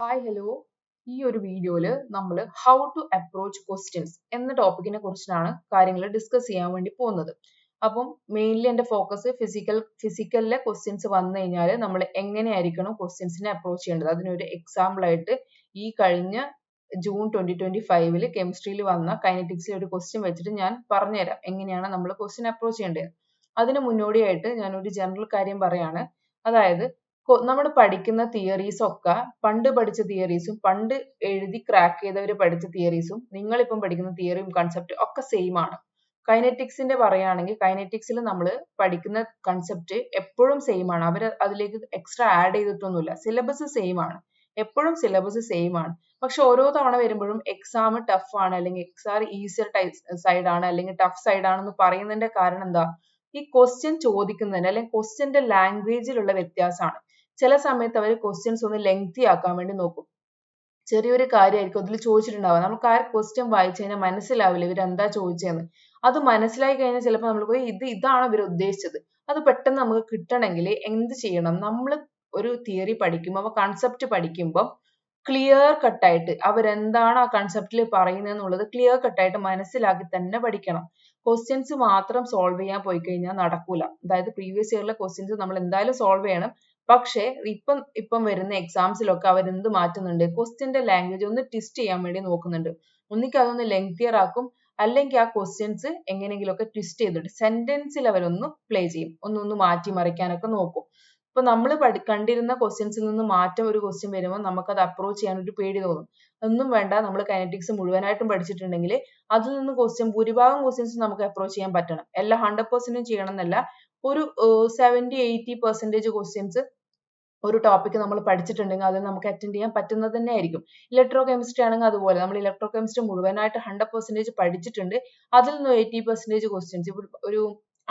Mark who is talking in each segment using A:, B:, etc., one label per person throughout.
A: Hi hello. ഈ ഒരു വീഡിയോയിൽ നമ്മൾ ഹൗ ടു അപ്രോച്ച് ക്വസ്റ്റ്യൻസ് എന്ന ടോപ്പിക്കിനെ കുറിച്ചാണ് കാര്യങ്ങൾ ഡിസ്കസ് ചെയ്യാൻ വേണ്ടി പോകുന്നത്. അപ്പം മെയിൻലി എൻ്റെ ഫോക്കസ് ഫിസിക്കലിലെ ക്വസ്റ്റ്യൻസ് വന്നു കഴിഞ്ഞാൽ നമ്മൾ എങ്ങനെയായിരിക്കണം ക്വസ്റ്റ്യൻസിനെ അപ്രോച്ച് ചെയ്യേണ്ടത്. അതിനൊരു എക്സാമ്പിൾ ആയിട്ട് ഈ കഴിഞ്ഞ ജൂൺ 2025 കെമിസ്ട്രിയിൽ വന്ന കൈനറ്റിക്സിൽ ഒരു ക്വസ്റ്റ്യൻ വെച്ചിട്ട് ഞാൻ പറഞ്ഞുതരാം എങ്ങനെയാണ് നമ്മൾ ക്വസ്റ്റ്യൻ അപ്രോച്ച് ചെയ്യേണ്ടത്. അതിന് മുന്നോടിയായിട്ട് ഞാനൊരു ജനറൽ കാര്യം പറയാണ്. അതായത് നമ്മൾ പഠിക്കുന്ന തിയറീസ് ഒക്കെ പണ്ട് പഠിച്ച തിയറീസും പണ്ട് എഴുതി ക്രാക്ക് ചെയ്തവർ പഠിച്ച തിയറീസും നിങ്ങളിപ്പം പഠിക്കുന്ന തിയറിയും കൺസെപ്റ്റ് ഒക്കെ സെയിം ആണ്. കൈനറ്റിക്സിന്റെ പറയുകയാണെങ്കിൽ കൈനറ്റിക്സിൽ നമ്മൾ പഠിക്കുന്ന കൺസെപ്റ്റ് എപ്പോഴും സെയിം ആണ്. അവർ അതിലേക്ക് എക്സ്ട്രാ ആഡ് ചെയ്തിട്ടൊന്നുമില്ല. സിലബസ് സെയിം ആണ്. എപ്പോഴും സിലബസ് സെയിം ആണ്. പക്ഷെ ഓരോ തവണ വരുമ്പോഴും എക്സാം ടഫ് ആണ്, അല്ലെങ്കിൽ എക്സാം ഈസിയർ സൈഡ് ആണ്, അല്ലെങ്കിൽ ടഫ് സൈഡ് ആണെന്ന് പറയുന്നതിന്റെ കാരണം എന്താ? ഈ ക്വസ്റ്റ്യൻ ചോദിക്കുന്നതിന് അല്ലെങ്കിൽ ക്വസ്റ്റ്യന്റെ ലാംഗ്വേജിലുള്ള വ്യത്യാസമാണ്. ചില സമയത്ത് അവർ ക്വസ്റ്റ്യൻസ് ഒന്ന് ലെങ്തി ആക്കാൻ വേണ്ടി നോക്കും. ചെറിയൊരു കാര്യമായിരിക്കും അതിൽ ചോദിച്ചിട്ടുണ്ടാവുക. നമുക്ക് ആ ക്വസ്റ്റ്യൻ വായിച്ചു കഴിഞ്ഞാൽ മനസ്സിലാവില്ല ഇവർ എന്താ ചോദിച്ചതെന്ന്. അത് മനസ്സിലായി കഴിഞ്ഞാൽ ചിലപ്പോൾ നമ്മൾ പോയി ഇതാണ് ഇവർ ഉദ്ദേശിച്ചത്. അത് പെട്ടെന്ന് നമുക്ക് കിട്ടണമെങ്കിൽ എന്ത് ചെയ്യണം? നമ്മൾ ഒരു തിയറി പഠിക്കുമ്പോൾ കൺസെപ്റ്റ് പഠിക്കുമ്പോൾ ക്ലിയർ കട്ടായിട്ട് അവരെന്താണ് ആ കൺസെപ്റ്റിൽ പറയുന്നത് എന്നുള്ളത് ക്ലിയർ കട്ടായിട്ട് മനസ്സിലാക്കി തന്നെ പഠിക്കണം. ക്വസ്റ്റ്യൻസ് മാത്രം സോൾവ് ചെയ്യാൻ പോയി കഴിഞ്ഞാൽ നടക്കൂല. അതായത് പ്രീവിയസ് ഇയറിലെ ക്വസ്റ്റ്യൻസ് നമ്മൾ എന്തായാലും സോൾവ് ചെയ്യണം. പക്ഷേ ഇപ്പം വരുന്ന എക്സാംസിലൊക്കെ അവർ എന്ത് മാറ്റുന്നുണ്ട്? ക്വസ്റ്റ്യന്റെ ലാംഗ്വേജ് ഒന്ന് ട്വിസ്റ്റ് ചെയ്യാൻ വേണ്ടി നോക്കുന്നുണ്ട്. ഒന്നിക്ക് അതൊന്ന് ലെങ്തിയർ ആക്കും, അല്ലെങ്കിൽ ആ ക്വസ്റ്റ്യൻസ് എങ്ങനെയെങ്കിലുമൊക്കെ ട്വിസ്റ്റ് ചെയ്തിട്ട് സെന്റൻസിൽ അവരൊന്ന് പ്ലേ ചെയ്യും, ഒന്ന് മാറ്റി മറിക്കാനൊക്കെ നോക്കും. ഇപ്പൊ നമ്മൾ കണ്ടിരുന്ന ക്വസ്റ്റ്യൻസിൽ നിന്ന് മാറ്റം ഒരു ക്വസ്റ്റ്യൻ വരുമ്പോൾ നമുക്കത് അപ്രോച്ച് ചെയ്യാൻ ഒരു പേടി തോന്നും. ഒന്നും വേണ്ട, നമ്മൾ കൈനറ്റിക്സ് മുഴുവനായിട്ടും പഠിച്ചിട്ടുണ്ടെങ്കിൽ അതിൽ നിന്ന് ഭൂരിഭാഗം ക്വസ്റ്റ്യൻസ് നമുക്ക് അപ്രോച്ച് ചെയ്യാൻ പറ്റണം. എല്ലാം 100% ചെയ്യണം എന്നല്ല, ഒരു 70-80% ക്വസ്റ്റ്യൻസ് ഒരു ടോപ്പിക് നമ്മൾ പഠിച്ചിട്ടുണ്ടെങ്കിൽ അത് നമുക്ക് അറ്റൻഡ് ചെയ്യാൻ പറ്റുന്നത് തന്നെ ആയിരിക്കും. ഇലക്ട്രോ കെമിസ്ട്രി ആണെങ്കിൽ അതുപോലെ നമ്മൾ ഇലക്ട്രോ കെമിസ്ട്രി മുഴുവനായിട്ട് 100% പഠിച്ചിട്ടുണ്ട്. അതിൽ നിന്ന് 80% ക്വസ്റ്റ്യൻസ്, ഒരു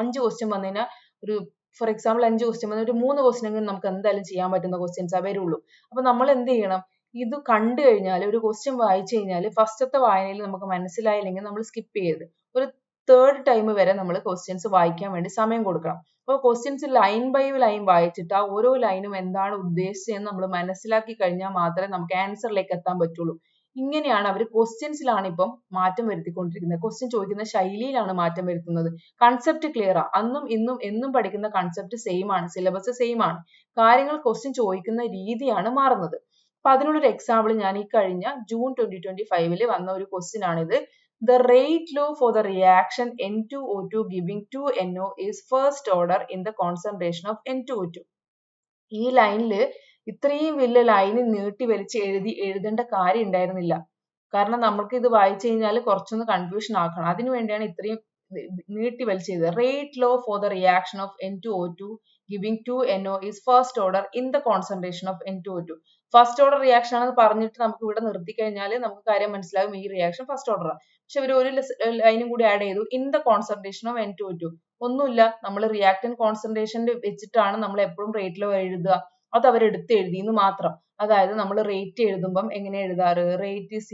A: 5 ക്വസ്റ്റ്യൻ വന്നു കഴിഞ്ഞാൽ, ഒരു ഫോർ എക്സാമ്പിൾ 5 ക്വസ്റ്റ്യൻ വന്നാൽ ഒരു 3 ക്വസ്റ്റ്യൻ എങ്കിലും നമുക്ക് എന്തായാലും ചെയ്യാൻ പറ്റുന്ന ക്വസ്റ്റ്യൻസ് വരുള്ളൂ. അപ്പൊ നമ്മൾ എന്ത് ചെയ്യണം? ഇത് കണ്ടു കഴിഞ്ഞാൽ, ഒരു ക്വസ്റ്റ്യൻ വായിച്ചു കഴിഞ്ഞാൽ ഫസ്റ്റത്തെ വായനയിൽ നമുക്ക് മനസ്സിലായില്ലെങ്കിൽ നമ്മൾ സ്കിപ്പ് ചെയ്യരുത്. ഒരു തേർഡ് ടൈം വരെ നമ്മൾ ക്വസ്റ്റ്യൻസ് വായിക്കാൻ വേണ്ടി സമയം കൊടുക്കണം. അപ്പോൾ ക്വസ്റ്റ്യൻസ് ലൈൻ ബൈ ലൈൻ വായിച്ചിട്ട് ആ ഓരോ ലൈനും എന്താണ് ഉദ്ദേശിച്ചതെന്ന് നമ്മൾ മനസ്സിലാക്കി കഴിഞ്ഞാൽ മാത്രമേ നമുക്ക് ആൻസറിലേക്ക് എത്താൻ പറ്റുള്ളൂ. ഇങ്ങനെയാണ് അവർ ക്വസ്റ്റ്യൻസിലാണ് ഇപ്പം മാറ്റം വരുത്തിക്കൊണ്ടിരിക്കുന്നത്. ക്വസ്റ്റ്യൻ ചോദിക്കുന്ന ശൈലിയിലാണ് മാറ്റം വരുത്തുന്നത്. കൺസെപ്റ്റ് ക്ലിയർ ആണ്. അന്നും ഇന്നും എന്നും പഠിക്കുന്ന കൺസെപ്റ്റ് സെയിം ആണ്, സിലബസ് സെയിം ആണ്. കാര്യങ്ങൾ ക്വസ്റ്റ്യൻ ചോദിക്കുന്ന രീതിയാണ് മാറുന്നത്. അപ്പൊ അതിനുള്ളൊരു എക്സാമ്പിൾ ഞാൻ ഈ കഴിഞ്ഞ ജൂൺ 2025 വന്ന ഒരു ക്വസ്റ്റ്യൻ ആണിത്. The rate law for the reaction N2O2 giving 2NO is first order in the concentration of N2O2. ഈ ലൈനിൽ ഇത്രയും വലിയ ലൈന് നീട്ടി വലിച്ച് എഴുതേണ്ട കാര്യം ഉണ്ടായിരുന്നില്ല. കാരണം നമുക്ക് ഇത് വായിച്ചു കഴിഞ്ഞാൽ കുറച്ചൊന്ന് കൺഫ്യൂഷൻ ആക്കണം. അതിനു വേണ്ടിയാണ് ഇത്രയും നീട്ടി വലിച്ച് എഴുതുക. Rate law for the reaction of N2O2 giving 2NO is first order in the concentration of N2O2. First order reaction ആണെന്ന് പറഞ്ഞിട്ട് നമുക്ക് ഇവിടെ നിർത്തി കഴിഞ്ഞാൽ നമുക്ക് കാര്യം മനസ്സിലാകും ഈ റിയാക്ഷൻ ഫസ്റ്റ് ഓർഡർ ആണ്. പക്ഷെ ഇവർ ഒരു ലൈനും കൂടി ആഡ് ചെയ്തു, in the concentration of N2O2. ഒന്നുമില്ല, നമ്മൾ റിയാക്ടന്റ് കോൺസെൻട്രേഷൻ വെച്ചിട്ടാണ് നമ്മൾ എപ്പോഴും റേറ്റ് ലോ എഴുതുക. അത് അവർ എടുത്ത് എഴുതിയെന്ന് മാത്രം. അതായത് നമ്മൾ റേറ്റ് എഴുതുമ്പം എങ്ങനെ എഴുതാറ്? Rate is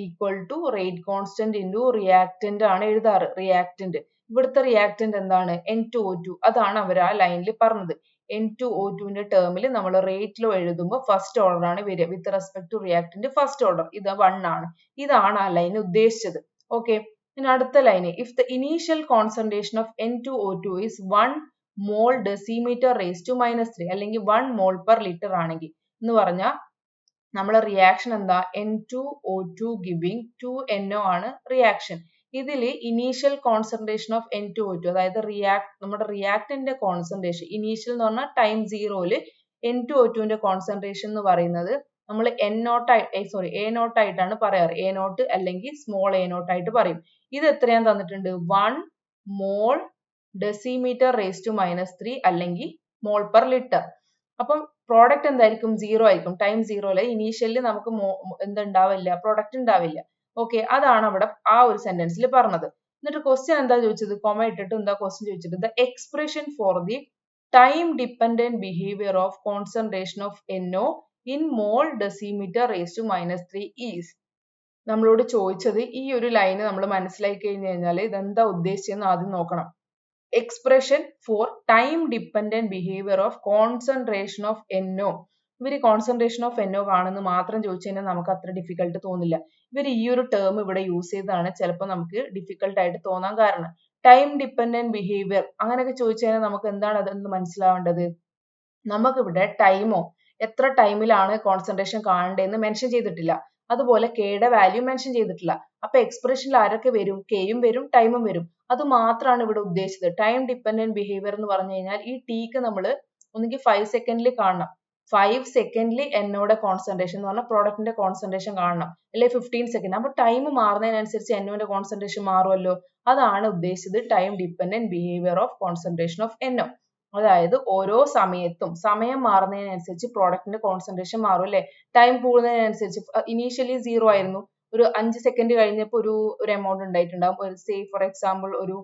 A: equal to rate constant into reactant ആണ് എഴുതാറ്. റിയാക്ടന്റ്, ഇവിടുത്തെ റിയാക്ടന്റ് എന്താണ്? N2O2. അതാണ് അവർ ആ ലൈനിൽ പറഞ്ഞത്. N2O2ന്റെ ടേമിൽ നമ്മൾ റേറ്റ് ലോ എഴുതുമ്പോൾ ഫസ്റ്റ് ഓർഡർ ആണ് വരിക. With respect to reactant first order ഇത് 1 ആണ്. ഇതാണ് ആ ലൈൻ ഉദ്ദേശിച്ചത്. ഓക്കെ, ഇനി അടുത്ത ലൈന്, if the initial concentration of N2O2 is 1 mole decimetre raise to -3 അല്ലെങ്കിൽ 1 മോൾ പെർ ലിറ്റർ ആണെങ്കിൽ എന്ന് പറഞ്ഞാൽ നമ്മളെ റിയാക്ഷൻ എന്താ? N2O2 ഗിവിംഗ് 2NO ആണ് റിയാക്ഷൻ. ഇതിൽ ഇനീഷ്യൽ കോൺസെൻട്രേഷൻ ഓഫ് N2O2, അതായത് നമ്മുടെ റിയാക്ടന്റിന്റെ കോൺസെൻട്രേഷൻ ഇനീഷ്യൽ എന്ന് പറഞ്ഞാൽ ടൈം 0ൽ N2O2ന്റെ കോൺസെൻട്രേഷൻ എന്ന് പറയുന്നത് നമ്മൾ A0 ആയിട്ടാണ് പറയാറ്. A0 അല്ലെങ്കിൽ സ്മോൾ A0 ആയിട്ട് പറയും. ഇത് എത്രയാന്ന് തന്നിട്ടുണ്ട്? 1 മോൾ ഡെസിമീറ്റർ റേസ് ടു -3 അല്ലെങ്കിൽ മോൾ പെർ ലിറ്റർ. അപ്പം പ്രോഡക്റ്റ് എന്തായിരിക്കും? 0 ആയിരിക്കും. ടൈം 0ല് ഇനീഷ്യലി നമുക്ക് എന്തുണ്ടാവില്ല? പ്രോഡക്റ്റ് ഉണ്ടാവില്ല. ഓക്കെ, അതാണ് അവിടെ ആ ഒരു സെന്റൻസിൽ പറഞ്ഞത്. എന്നിട്ട് ക്വസ്റ്റ്യൻ എന്താ ചോദിച്ചത്? കൊമ ഇട്ടിട്ട് എന്താ ക്വസ്റ്റ്യൻ ചോദിച്ചത്? The expression for the time dependent behaviour of concentration of NO in mole decimetre raise to -3 is. നമ്മളോട് ചോദിച്ചത് ഈ ഒരു ലൈന് നമ്മൾ മനസ്സിലാക്കി കഴിഞ്ഞു കഴിഞ്ഞാൽ ഇതെന്താ ഉദ്ദേശിച്ചതെന്ന് ആദ്യം നോക്കണം. expression for time dependent behavior of concentration of NO. ഇവർ കോൺസെൻട്രേഷൻ ഓഫ് NO കാണുന്നു മാത്രം ചോദിച്ചു കഴിഞ്ഞാൽ നമുക്ക് അത്ര ഡിഫിക്കൽട്ട് തോന്നില്ല. ഇവർ ഈ ഒരു ടേം ഇവിടെ യൂസ് ചെയ്തതാണ് ചിലപ്പോൾ നമുക്ക് ഡിഫിക്കൽട്ട് ആയിട്ട് തോന്നാൻ കാരണം. ടൈം ഡിപ്പെൻഡന്റ് ബിഹേവിയർ അങ്ങനെയൊക്കെ ചോദിച്ചു കഴിഞ്ഞാൽ നമുക്ക് എന്താണ് അതെന്ന് മനസ്സിലാവേണ്ടത്? നമുക്കിവിടെ ടൈമോ എത്ര ടൈമിലാണ് കോൺസെൻട്രേഷൻ കാണേണ്ടതെന്ന് മെൻഷൻ ചെയ്തിട്ടില്ല. അതുപോലെ കെയുടെ വാല്യൂ മെൻഷൻ ചെയ്തിട്ടില്ല. അപ്പൊ എക്സ്പ്രഷനിൽ ആരൊക്കെ വരും? കെയും വരും ടൈമും വരും. അത് മാത്രമാണ് ഇവിടെ ഉദ്ദേശിച്ചത്. ടൈം ഡിപ്പെൻഡന്റ് ബിഹേവിയർ എന്ന് പറഞ്ഞു കഴിഞ്ഞാൽ ഈ ടിക്ക് നമ്മൾ ഒന്നുകിൽ 5 സെക്കൻഡിൽ കാണണം. 5 സെക്കൻഡിൽ എന്നോടെ കോൺസെൻട്രേഷൻ എന്ന് പറഞ്ഞാൽ പ്രോഡക്റ്റിന്റെ കോൺസെൻട്രേഷൻ കാണണം, അല്ലെ 15 സെക്കൻഡ്. അപ്പൊ ടൈം മാറുന്നതിനനുസരിച്ച് എന്നോന്റെ കോൺസെൻട്രേഷൻ മാറുമല്ലോ. അതാണ് ഉദ്ദേശിച്ചത് time dependent behaviour of concentration of NO. അതായത് ഓരോ സമയത്തും സമയം മാറുന്നതിനനുസരിച്ച് പ്രോഡക്റ്റിന്റെ കോൺസെൻട്രേഷൻ മാറും അല്ലെ. ടൈം കൂടുന്നതിനനുസരിച്ച് ഇനീഷ്യലി 0 ആയിരുന്നു, ഒരു 5 സെക്കൻഡ് കഴിഞ്ഞപ്പോൾ ഒരു എമൗണ്ട് ഉണ്ടായിട്ടുണ്ടാവും. ഒരു സേ ഫോർ എക്സാമ്പിൾ ഒരു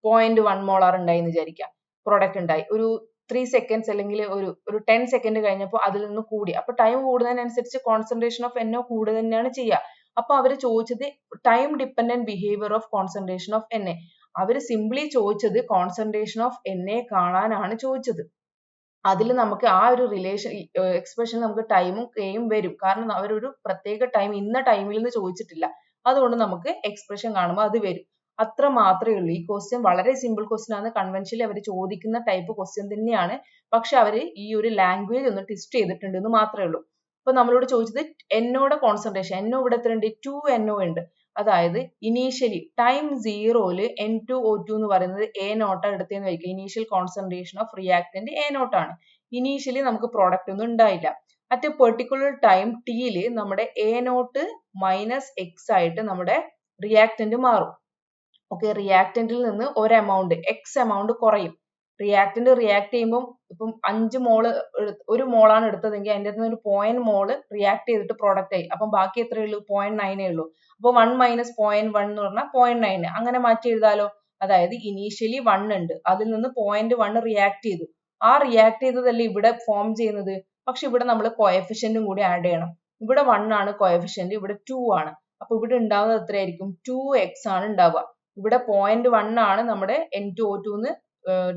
A: 0.1 മോളാർ ഉണ്ടായി എന്ന് വിചാരിക്കാം, പ്രോഡക്റ്റ് ഉണ്ടായി. ഒരു 3 സെക്കൻഡ്സ് അല്ലെങ്കിൽ ഒരു 10 സെക്കൻഡ് കഴിഞ്ഞപ്പോൾ അതിൽ നിന്ന് കൂടി. അപ്പൊ ടൈം കൂടുന്നതിനനുസരിച്ച് കോൺസെൻട്രേഷൻ ഓഫ് NO കൂടുക തന്നെയാണ് ചെയ്യുക. അപ്പൊ അവര് ചോദിച്ചത് time dependent behaviour of concentration of NA. അവര് സിംപ്ലി ചോദിച്ചത് കോൺസെൻട്രേഷൻ ഓഫ് NA കാണാനാണ് ചോദിച്ചത്. അതിൽ നമുക്ക് ആ ഒരു റിലേഷൻ എക്സ്പ്രഷൻ നമുക്ക് ടൈമും കെയും വരും. കാരണം അവരൊരു പ്രത്യേക ടൈം ഇന്ന ടൈമിൽ നിന്ന് ചോദിച്ചിട്ടില്ല. അതുകൊണ്ട് നമുക്ക് എക്സ്പ്രഷൻ കാണുമ്പോൾ അത് വരും. അത്ര മാത്രമേ ഉള്ളൂ. ഈ ക്വസ്റ്റ്യൻ വളരെ സിമ്പിൾ ക്വസ്റ്റ്യൻ ആണ്. കൺവെൻഷനിൽ അവർ ചോദിക്കുന്ന ടൈപ്പ് ക്വസ്റ്റ്യൻ തന്നെയാണ്. പക്ഷെ അവര് ഈ ഒരു ലാംഗ്വേജ് ഒന്ന് ട്വിസ്റ്റ് ചെയ്തിട്ടുണ്ട് എന്ന് മാത്രമേ ഉള്ളൂ. ഇപ്പൊ നമ്മളോട് ചോദിച്ചത് എന്നോടെ കോൺസെൻട്രേഷൻ. എന്നോ ഇവിടെ എത്ര ഉണ്ട്? 2NO ഉണ്ട്. അതായത് ഇനീഷ്യലി ടൈം 0-ല് N2O2 എന്ന് പറയുന്നത് A0 എടുത്തതെന്ന് വയ്ക്കുക. Initial concentration of reactant A0 ആണ്. ഇനീഷ്യലി നമുക്ക് പ്രോഡക്റ്റ് ഒന്നും ഉണ്ടായില്ല. അറ്റ് എ പെർട്ടിക്കുലർ ടൈം T-ല് നമ്മുടെ A0 മൈനസ് X ആയിട്ട് നമ്മുടെ റിയാക്ടന്റ് മാറും. ഓക്കെ, റിയാക്ടന്റിൽ നിന്ന് ഒരു എമൗണ്ട് X എമൗണ്ട് കുറയും. റിയാക്ടന്റ് റിയാക്ട് ചെയ്യുമ്പോൾ ഇപ്പം 5 മോള് ഒരു മോളാണ് എടുത്തതെങ്കിൽ അതിൻ്റെ അകത്ത് ഒരു 0.1 മോള് റിയാക്ട് ചെയ്തിട്ട് പ്രോഡക്റ്റ് ആയി. അപ്പം ബാക്കി എത്രയേ ഉള്ളൂ? 0.9 ഉള്ളൂ. അപ്പോൾ 1 മൈനസ് 0.1 എന്ന് പറഞ്ഞാൽ 0.9. അങ്ങനെ മാറ്റി എഴുതാലോ. അതായത് ഇനീഷ്യലി 1 ഉണ്ട്, അതിൽ നിന്ന് 0.1 റിയാക്ട് ചെയ്തു. ആ റിയാക്ട് ചെയ്തതല്ലേ ഇവിടെ ഫോം ചെയ്യുന്നത്. പക്ഷെ ഇവിടെ നമ്മൾ കോഎഫിഷ്യന്റും കൂടി ആഡ് ചെയ്യണം. ഇവിടെ 1 ആണ് കോഎഫിഷ്യന്റ്, ഇവിടെ 2 ആണ്. അപ്പൊ ഇവിടെ ഉണ്ടാവുന്നത് എത്രയായിരിക്കും? 2x ആണ് ഉണ്ടാവുക. ഇവിടെ 0.1 ആണ് നമ്മുടെ N2O2 ന്ന്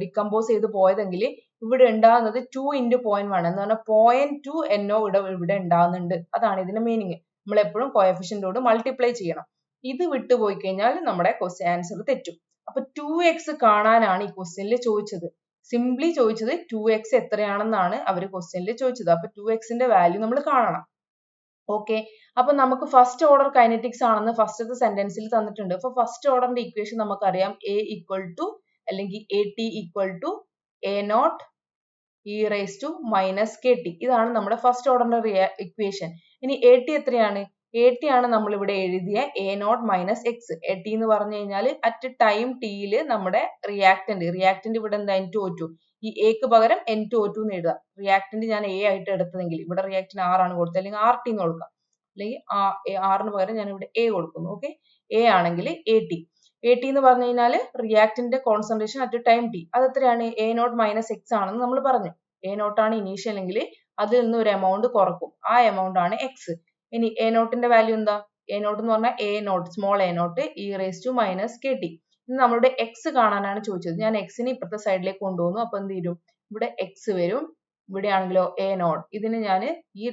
A: ഡിക്കമ്പോസ് ചെയ്ത് പോയതെങ്കിൽ ഇവിടെ ഉണ്ടാകുന്നത് 2 × 0.1 എന്ന് പറഞ്ഞാൽ 0.2 NO ഇവിടെ ഉണ്ടാകുന്നുണ്ട്. അതാണ് ഇതിന്റെ മീനിങ്. നമ്മൾ എപ്പോഴും കോഎഫിഷ്യന്റോട് മൾട്ടിപ്ലൈ ചെയ്യണം. ഇത് വിട്ടുപോയി കഴിഞ്ഞാൽ നമ്മുടെ ക്വസ്റ്റ്യൻ ആൻസർ തെറ്റും. അപ്പൊ 2x കാണാനാണ് ഈ ക്വസ്റ്റ്യനിൽ ചോദിച്ചത്. സിംപ്ലി ചോദിച്ചത് 2x എത്രയാണെന്നാണ് അവർ ക്വസ്റ്റ്യനിൽ ചോദിച്ചത്. അപ്പൊ 2x-ന്റെ വാല്യൂ നമ്മൾ കാണണം. ഓക്കെ, അപ്പൊ നമുക്ക് ഫസ്റ്റ് ഓർഡർ കൈനറ്റിക്സ് ആണെന്ന് ഫസ്റ്റത്തെ സെന്റൻസിൽ തന്നിട്ടുണ്ട്. അപ്പൊ ഫസ്റ്റ് ഓർഡറിന്റെ ഇക്വേഷൻ നമുക്കറിയാം. A ഈക്വൽ ടു അല്ലെങ്കിൽ AT equal to A0 e raise to minus KT. ഇതാണ് നമ്മുടെ ഫസ്റ്റ് ഓർഡറിന്റെ ഇക്വേഷൻ. ഇനി AT എത്രയാണ്? AT ആണ് നമ്മൾ ഇവിടെ എഴുതിയ A0 മൈനസ് X. AT എന്ന് പറഞ്ഞു കഴിഞ്ഞാൽ അറ്റ് ടൈം T-ല് നമ്മുടെ റിയാക്ടന്റ് ഇവിടെ എന്താ? N2O2. ഈ എക്ക് പകരം N2O2 എന്ന് എഴുതാം. റിയാക്ടന്റ് ഞാൻ A ആയിട്ട് എടുത്തതെങ്കിൽ ഇവിടെ റിയാക്ടന്റ് R ആണ് കൊടുത്തത്, അല്ലെങ്കിൽ RT എന്ന് കൊടുക്കാം. അല്ലെങ്കിൽ R-ന് പകരം ഞാൻ ഇവിടെ A കൊടുക്കുന്നു. ഓക്കെ, A ആണെങ്കിൽ AT. AT എന്ന് പറഞ്ഞു കഴിഞ്ഞാൽ റിയാക്ടന്റിന്റെ കോൺസെൻട്രേഷൻ അറ്റ് ടൈം T. അത് എത്രയാണ്? A0 മൈനസ് X ആണെന്ന് നമ്മൾ പറഞ്ഞു. A0 ആണ് ഇനീഷ്യൽ എങ്കിൽ അതിൽ നിന്ന് ഒരു എമൗണ്ട് കുറക്കും. ആ എമൗണ്ട് ആണ് X. ഇനി A0-ന്റെ വാല്യൂ എന്താ? A0 എന്ന് പറഞ്ഞാൽ A0 small A0 e raise to minus KT. ഇനി നമ്മളുടെ X കാണാനാണ് ചോദിച്ചത്. ഞാൻ X-നെ ഇപ്പുറത്തെ സൈഡിലേക്ക് കൊണ്ടുപോകുന്നു. അപ്പൊ എന്ത് വരും? ഇവിടെ X വരും. ഇവിടെ ആണെങ്കിലോ A0. ഇതിന് ഞാൻ ഈ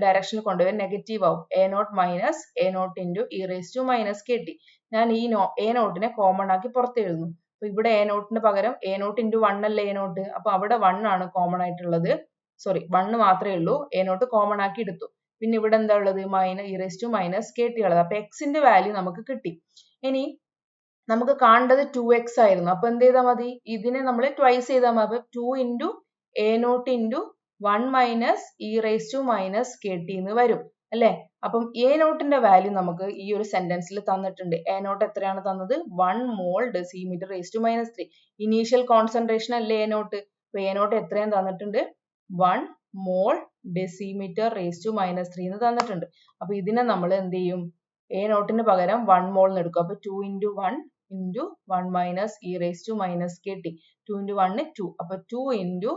A: ഡയറക്ഷനിൽ കൊണ്ടുപോയി നെഗറ്റീവ് ആവും. A0 minus A0 into e raise to minus KT. ഞാൻ ഈ A0-നെ കോമൺ ആക്കി പുറത്ത് എഴുതുന്നു. അപ്പൊ ഇവിടെ A0-ന് പകരം A0 ഇൻറ്റു 1 അല്ലേ A0. അപ്പൊ അവിടെ 1 ആണ് കോമൺ ആയിട്ടുള്ളത്. സോറി, 1 മാത്രമേ ഉള്ളൂ. A0 കോമൺ ആക്കി എടുത്തു. പിന്നെ ഇവിടെ എന്താ ഉള്ളത്? e raise to minus KT ഉള്ളത്. അപ്പൊ X-ന്റെ വാല്യൂ നമുക്ക് കിട്ടി. ഇനി നമുക്ക് കാണേണ്ടത് 2x ആയിരുന്നു. അപ്പൊ എന്ത് ചെയ്താൽ മതി? ഇതിനെ നമ്മൾ ട്വൈസ് ചെയ്താൽ മതി. അപ്പൊ 2 into A0 into 1 minus e raise to minus KT എന്ന് വരും അല്ലെ. അപ്പം A0-ന്റെ വാല്യൂ നമുക്ക് ഈ ഒരു സെന്റൻസിൽ തന്നിട്ടുണ്ട്. A0 എത്രയാണ് തന്നത്? 1 mole decimetre raise to minus 3. Initial concentration അല്ലേ A0. അപ്പൊ A0 എത്രയും തന്നിട്ടുണ്ട്? 1 mole decimetre raise to minus 3 എന്ന് തന്നിട്ടുണ്ട്. അപ്പൊ ഇതിനെ നമ്മൾ എന്ത് ചെയ്യും? A0-ന് പകരം 1 മോൾ എന്ന് എടുക്കും. അപ്പൊ 2 into 1 into 1 minus e raise to minus KT. 2 into 1 2. അപ്പൊ 2 into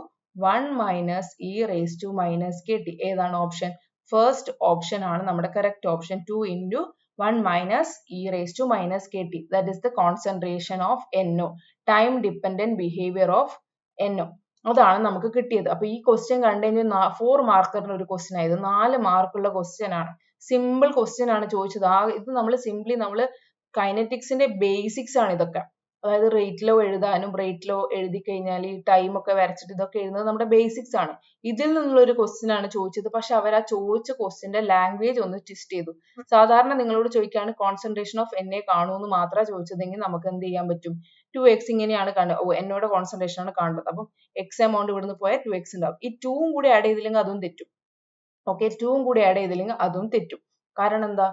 A: 1 minus e raise to minus KT. ഏതാണ് ഓപ്ഷൻ? ഫസ്റ്റ് ഓപ്ഷൻ ആണ് നമ്മുടെ correct option. 2 into 1 minus e raised to minus kt. That is the concentration of NO. Time dependent behavior of NO. അതാണ് നമുക്ക് കിട്ടിയത്. അപ്പൊ ഈ question കണ്ടു കഴിഞ്ഞാൽ 4 മാർക്കറിന് ഒരു ക്വസ്റ്റ്യൻ ആയത് 4 മാർക്കുള്ള ക്വസ്റ്റ്യൻ ആണ്. സിമ്പിൾ ക്വസ്റ്റ്യൻ ആണ് ചോദിച്ചത്. ഇത് നമ്മൾ സിംപ്ലി നമ്മൾ കൈനറ്റിക്സിന്റെ ബേസിക്സ് ആണ് ഇതൊക്കെ. അതായത് റേറ്റ് ലോ എഴുതാനും റേറ്റ് ലോ എഴുതി കഴിഞ്ഞാൽ ഈ ടൈം ഒക്കെ വരച്ചിട്ട് ഇതൊക്കെ എഴുതുന്നത് നമ്മുടെ ബേസിക്സ് ആണ്. ഇതിൽ നിന്നുള്ള ഒരു ക്വസ്റ്റ്യൻ ആണ് ചോദിച്ചത്. പക്ഷെ അവർ ആ ചോദിച്ച ക്വസ്റ്റ്യന്റെ ലാംഗ്വേജ് ഒന്ന് ട്വിസ്റ്റ് ചെയ്തു. സാധാരണ നിങ്ങളോട് ചോദിക്കുകയാണ് കോൺസെൻട്രേഷൻ ഓഫ് NA കാണുമെന്ന് മാത്രമേ ചോദിച്ചതെങ്കിൽ നമുക്ക് എന്ത് ചെയ്യാൻ പറ്റും? 2x ഇങ്ങനെയാണ് NOയുടെ കോൺസെൻട്രേഷൻ ആണ് കാണേണ്ടത്. അപ്പം x എമൗണ്ട് ഇവിടുന്ന് പോയാൽ 2x ഉണ്ടാവും. ഈ 2ഉം കൂടി ആഡ് ചെയ്തില്ലെങ്കിൽ അതും തെറ്റും. ഓക്കെ, 2ഉം കൂടി ആഡ് ചെയ്തില്ലെങ്കിൽ അതും തെറ്റും. കാരണം എന്താ?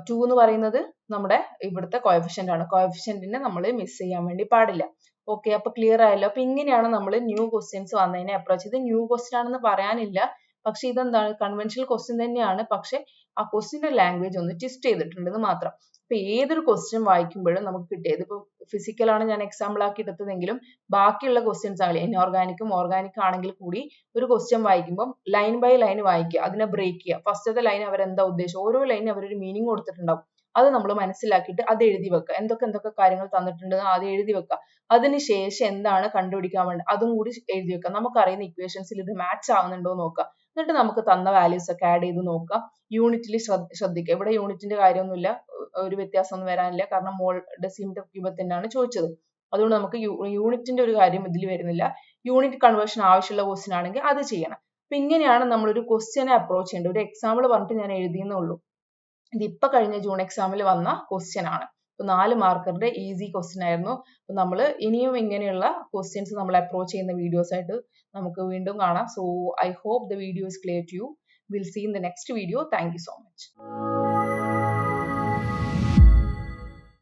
A: 2 എന്ന് പറയുന്നത് നമ്മുടെ ഇവിടുത്തെ കോഎഫിഷ്യന്റ് ആണ്. കോഎഫിഷ്യന്റിനെ നമ്മൾ മിസ് ചെയ്യാൻ വേണ്ടി പാടില്ല. ഓക്കെ, അപ്പൊ ക്ലിയർ ആയല്ലോ. അപ്പൊ ഇങ്ങനെയാണ് നമ്മൾ ന്യൂ ക്വസ്റ്റ്യൻസ് വന്നതിനെ അപ്രോച്ച് ചെയ്ത്. ന്യൂ ക്വസ്റ്റ്യൻ ആണെന്ന് പറയാനില്ല, പക്ഷെ ഇതെന്താണ് കൺവെൻഷണൽ ക്വസ്റ്റ്യൻ തന്നെയാണ്. പക്ഷെ ആ ക്വസ്റ്റ്യന്റെ ലാംഗ്വേജ് ഒന്ന് ട്വിസ്റ്റ് ചെയ്തിട്ടുണ്ടെന്ന് മാത്രം. ഇപ്പൊ ഏതൊരു ക്വസ്റ്റ്യൻ വായിക്കുമ്പോഴും നമുക്ക് കിട്ടിയത്, ഇപ്പൊ ഫിസിക്കൽ ആണ് ഞാൻ എക്സാമ്പിൾ ആക്കി എടുത്തതെങ്കിലും ബാക്കിയുള്ള ക്വസ്റ്റ്യൻസ് ആണെങ്കിൽ ഇൻഓർഗാനിക്കും ഓർഗാനിക് ആണെങ്കിൽ കൂടി ഒരു ക്വസ്റ്റ്യൻ വായിക്കുമ്പോൾ ലൈൻ ബൈ ലൈൻ വായിക്കുക, അതിനെ ബ്രേക്ക് ചെയ്യുക. ഫസ്റ്റത്തെ ലൈൻ അവരെന്താ ഉദ്ദേശം, ഓരോ ലൈനും അവരൊരു മീനിങ് കൊടുത്തിട്ടുണ്ടാവും. അത് നമ്മൾ മനസ്സിലാക്കിയിട്ട് അത് എഴുതി വെക്കുക. എന്തൊക്കെ കാര്യങ്ങൾ തന്നിട്ടുണ്ട് അത് എഴുതി വെക്കുക. അതിനുശേഷം എന്താണ് കണ്ടുപിടിക്കാൻ വേണ്ടത് അതും കൂടി എഴുതി വെക്കുക. നമുക്കറിയുന്ന ഇക്വേഷൻസിൽ ഇത് മാച്ച് ആവുന്നുണ്ടോ എന്ന് നോക്കുക. എന്നിട്ട് നമുക്ക് തന്ന വാല്യൂസ് ഒക്കെ ആഡ് ചെയ്ത് നോക്കുക. യൂണിറ്റിൽ ശ്രദ്ധിക്കുക. ഇവിടെ യൂണിറ്റിന്റെ കാര്യമൊന്നുമില്ല, ഒരു വ്യത്യാസമൊന്നും വരാനില്ല. കാരണം മോൾ ഡെസിമീറ്റർ ക്യൂബ് തന്നെയാണ് ചോദിച്ചത്. അതുകൊണ്ട് നമുക്ക് യൂണിറ്റിന്റെ ഒരു കാര്യം ഇതിൽ വരുന്നില്ല. യൂണിറ്റ് കൺവേർഷൻ ആവശ്യമുള്ള ക്വസ്റ്റ്യൻ ആണെങ്കിൽ അത് ചെയ്യണം. അപ്പൊ ഇങ്ങനെയാണ് നമ്മളൊരു ക്വസ്റ്റ്യനെ അപ്രോച്ച് ചെയ്യേണ്ടത്. ഒരു എക്സാമ്പിൾ പറഞ്ഞിട്ട് ഞാൻ എഴുതിയെന്നേ ഉള്ളൂ. ഇതിപ്പോ കഴിഞ്ഞ ജൂൺ എക്സാമിൽ വന്ന ക്വസ്റ്റ്യൻ ആണ്. 4 മാർക്കറിന്റെ ഈസി ക്വസ്റ്റ്യൻ ആയിരുന്നു. അപ്പൊ നമ്മൾ ഇനിയും ഇങ്ങനെയുള്ള ക്വസ്റ്റ്യൻസ് നമ്മൾ അപ്രോച്ച് ചെയ്യുന്ന വീഡിയോസ് ആയിട്ട് നമുക്ക് വീണ്ടും കാണാം. So I hope the video is clear to you. We'll see in the next video. Thank you so much.